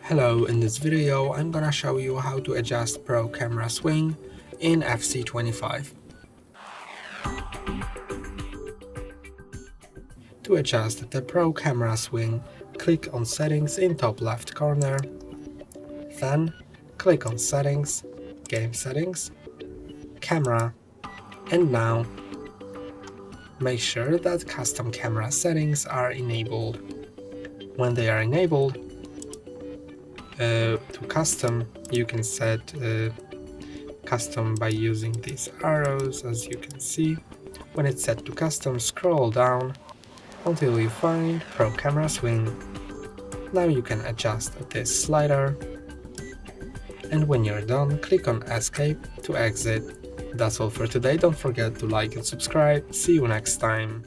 Hello, in this video I'm gonna show you how to adjust Pro Camera Swing in FC25. To adjust the Pro Camera Swing, click on Settings in top left corner, then click on Settings, Game Settings, Camera, and now make sure that custom camera settings are enabled. When they are enabled, to custom, you can set custom by using these arrows, as you can see. When it's set to custom, scroll down until you find Pro Camera Swing. Now you can adjust this slider, and when you're done, click on Escape to exit. That's all for today. Don't forget to like and subscribe. See you next time.